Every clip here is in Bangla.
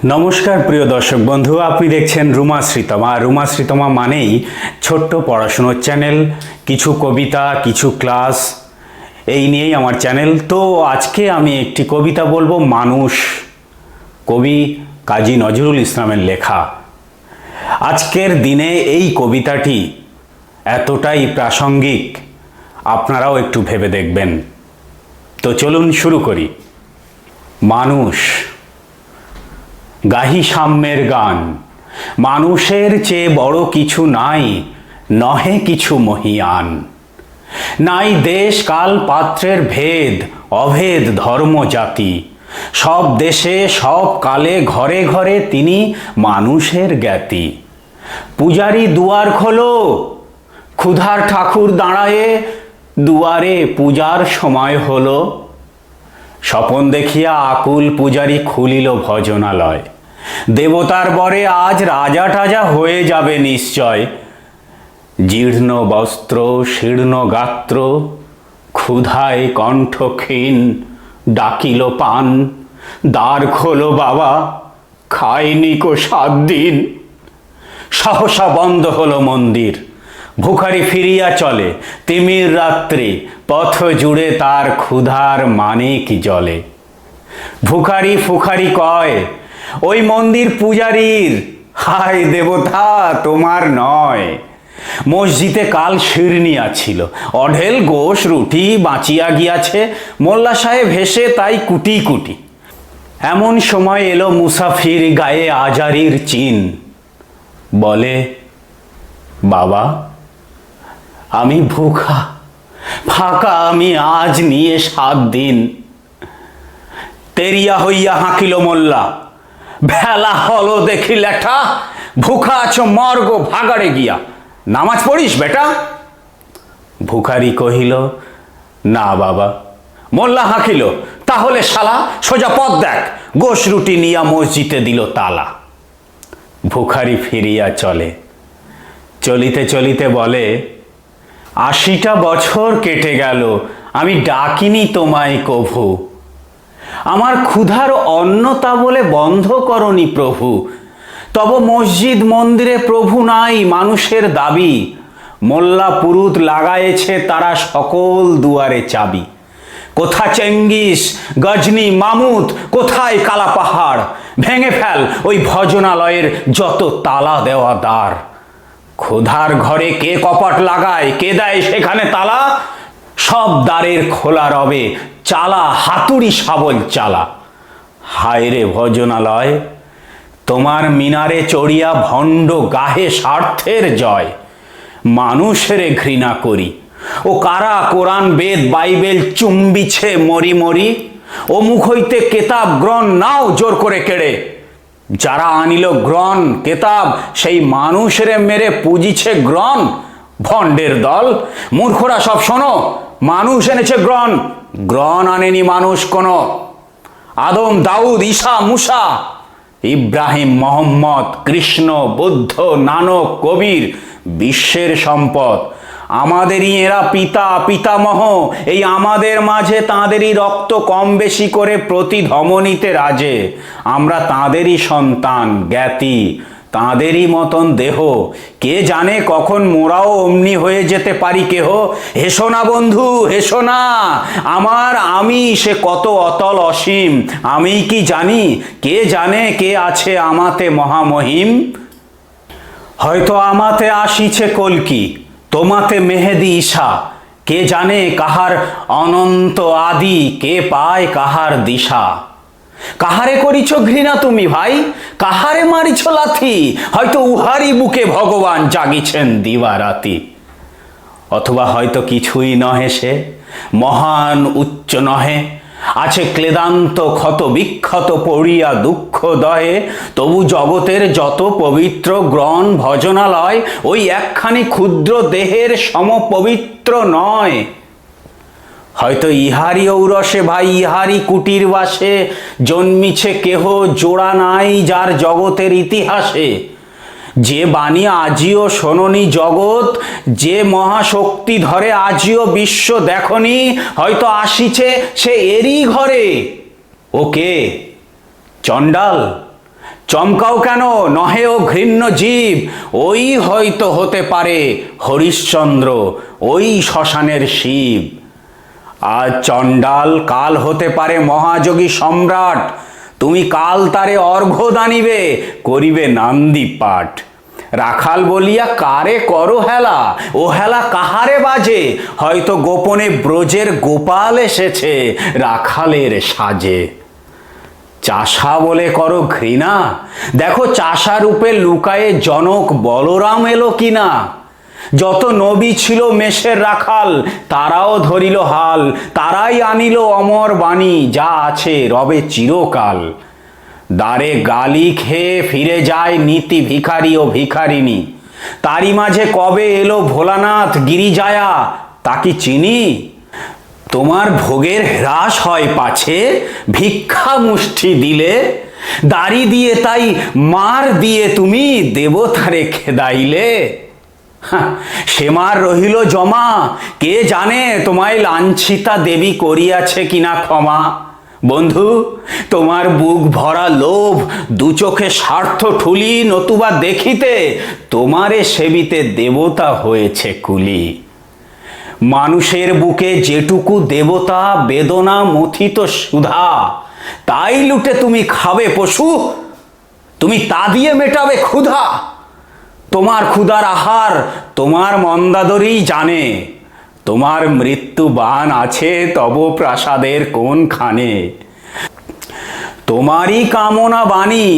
নমস্কার প্রিয় দর্শক বন্ধু, আপনি দেখছেন রুমা শ্রীতমা। রুমা শ্রীতমা মানেই ছোট্ট পড়াশুনোর চ্যানেল, কিছু কবিতা, কিছু ক্লাস, এই নিয়েই আমার চ্যানেল। তো আজকে আমি একটি কবিতা বলবো, মানুষ, কবি কাজী নজরুল ইসলামের লেখা। আজকের দিনে এই কবিতাটি এতটাই প্রাসঙ্গিক, আপনারাও একটু ভেবে দেখবেন। তো চলুন শুরু করি। মানুষ। গাহি সাম্যের গান, মানুষের চেয়ে বড় কিছু নাই, নহে কিছু মহিয়ান। নাই দেশ কাল পাত্রের ভেদ, অভেদ ধর্ম জাতি, সব দেশে সব কালে ঘরে ঘরে তিনি মানুষের জ্ঞাতি। পূজারি দুয়ার খোলো, ক্ষুধার ঠাকুর দাঁড়ায়ে, দুয়ারে পূজার সময় হলো। স্বপন দেখিয়া আকুল পূজারি খুলিল ভজনালয়, দেবতার বরে আজ রাজা টাজা হয়ে যাবে নিশ্চয়। জীর্ণ বস্ত্র শীর্ণ গাত্র, ক্ষুধায় কণ্ঠ ক্ষীণ, ডাকিল পান, দ্বার খোলো বাবা, খায়নি কো 7 দিন। সহসা বন্ধ হলো মন্দির, ভিখারি ফিরিয়া চলে, তিমির রাত্রি পথ জুড়ে তার ক্ষুধার মানে কি জলে। ভিখারি ফুখারি কয়, ওই মন্দির পূজারীর, হায় দেবতা তোমার নয়। মসজিদে কাল শিরনিয়া ছিল, অঢেল গোশ রুটি বাঁচিয়া গিয়াছে, মোল্লা সাহেব হেসে তাই কুটি কুটি। এমন সময় এলো মুসাফির, গায়ে আজারির চিন, বলে, বাবা আমি ভুখা, ফাঁকা আমি আজ নিয়ে 7 দিন। তেরিয়া হইয়া হাঁকিল মোল্লা, ভেলা হলো দেখি লেঠা, ভুখা আছো মর্গ ভাগাড়ে গিয়া, নামাজ পড়িস বেটা। ভিখারি কহিল, না বাবা। মোল্লা হাঁকিল, তাহলে শালা সোজা পথ দেখ। গোশ রুটি নিয়া মসজিদে দিল তালা। ভিখারি ফিরিয়া চলে, চলিতে চলিতে বলে, 80টা বছর কেটে গেল, আমি ডাকিনি তোমায় কভু। আমার ক্ষুধার অন্নতা বলে বন্ধ করনি প্রভু। তব মসজিদ মন্দিরে প্রভু নাই, মানুষের দাবি। মোল্লা পুরুত লাগায়েছে তারা সকল দুয়ারে চাবি। কোথা চেঙ্গিস গজনি মামুদ, কোথায় কালা পাহাড়, ভেঙে ফেল ওই ভজনালয়ের যত তালা দেওয়া দ্বার। ক্ষুধার ঘরে কে কপাট লাগায়, কে দেয় সেখানে তালা, সব দ্বারের খোলা রবে, চালা হাতুড়ি শাবল চালা। হায় রে ভজনালয়, তোমার মিনারে চড়িয়া ভণ্ড গাহে স্বার্থের জয়। মানুষেরে ঘৃণা করি, ও কারা কোরআন বেদ বাইবেল চুম্বিছে মরি মরি। ও মুখ হইতে কেতাব গ্রহণ নাও জোর করে কেড়ে। যারা আনিল গ্রহণ কেতাব, সেই মানুষেরে মেরে পুজিছে গ্রহণ। ভণ্ডের দল, মূর্খরা সব শোনো, মানুষ এনেছে গ্রহণ, গ্রহণ আনেনি মানুষ কোনো। আদম দাউদ ঈসা মুসা, ইব্রাহিম মোহাম্মদ কৃষ্ণ বুদ্ধ নানক কবির, বিশ্বের সম্পদ আমাদেরই এরা পিতা পিতামহ। এই আমাদের মাঝে তাঁদেরই রক্ত কম বেশি করে প্রতি ধমনীতে রাজে। আমরা তাঁদেরই সন্তান জ্ঞাতি, তাঁদেরই মতন দেহ। কে জানে কখন মোরাও অমনি হয়ে যেতে পারি কেহ। হেসো না বন্ধু হেসো না, আমার আমি সে কত অতল অসীম। আমি কি জানি, কে জানে কে আছে আমাতে মহামহিম। হয়তো আমাতে আসিছে কলকি, তোমাতে মেহেদি ঈশা। কে জানে কাহার অনন্ত আদি, কে পায় কাহার দিশা। কাহারে করিছ ঘৃণা তুমি ভাই, কাহারে মারিছ লাথি, হয়তো উহারি বুকে ভগবান জাগিছেন দিবারাতি। অথবা হয়তো কিছুই নহে সে, মহান উচ্চ নহে, আছে ক্লেদান্ত ক্ষত বিক্ষত পড়িয়া দুঃখ দহে। তবু জগতের যত পবিত্র গ্রহণ ভজনালয়, ওই একখানি ক্ষুদ্র দেহের সম পবিত্র নয়। হয়তো ইহারি ঔরসে ভাই, ইহারি কুটির বাসে জন্মিছে কেহ জোড়া নাই যার জগতের ইতিহাসে। যে বাণী আজিও শোনি জগৎ, যে মহাশক্তি ধরে আজিও বিশ্ব দেখনি, হয়তো আসিছে সে এরই ঘরে। ওকে চণ্ডাল, চমকাও কেন, নহে ও ঘৃণ্য জীব, ওই হয়তো হতে পারে হরিশ্চন্দ্র, ওই শ্মশানের শিব। আজ চণ্ডাল, কাল হতে পারে মহাযোগী সম্রাট, তুমি কাল তারে অর্ঘ্য দানিবে, করিবে নান্দি পাঠ। রাখাল বলিয়া কারে করো হেলা, ও হেলা কাহারে বাজে, হয়তো গোপনে ব্রজের গোপাল এসেছে রাখালের সাজে। চাষা বলে করো ঘৃণা, দেখো চাষা রূপে লুকায়ে জনক বলরাম এলো কিনা। যত নবী ছিল মেষের রাখাল, তারাও ধরিল হাল, তারাই আনিল অমর বাণী, যা আছে রবে চিরকাল। দ্বারে গালি খেয়ে ফিরে যায় নীতি ভিখারি ও ভিখারিনী, তারই মাঝে কবে এলো ভোলানাথ গিরিজায়া, তা কি চিনি। তোমার ভোগের হ্রাস হয় পাছে, ভিক্ষা মুষ্টি দিলে, দাড়ি দিয়ে তাই মার দিয়ে তুমি দেবতারে খেদাইলে। সে মার রহিল জমা, কে জানে তোমায় লাঞ্ছিতা দেবী করিয়াছে কিনা ক্ষমা। বন্ধু, তোমার বুক ভরা লোভ, দু চোখে স্বার্থ ঠুলি, নতুবা দেখিতে তোমারে সেবিতে দেবতা হয়েছে কুলি। মানুষের বুকে যেটুকু দেবতা বেদনা মথিত সুধা, তাই লুটে তুমি খাবে পশু, তুমি তা দিয়ে মেটাবে ক্ষুধা। তোমার ক্ষুধার আহার তোমার মন্দাদরী জানে, তোমার মৃত্যু বাণ আছে তব প্রাসাদের কোনখানে। তোমারই কামনা বাণী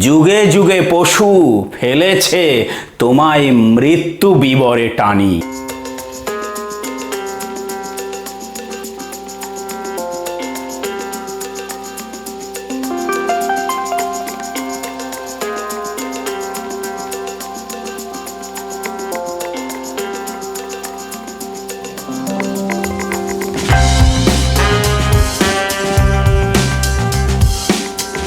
যুগে যুগে পশু ফেলেছে তোমায় মৃত্যু বিবরে টানি।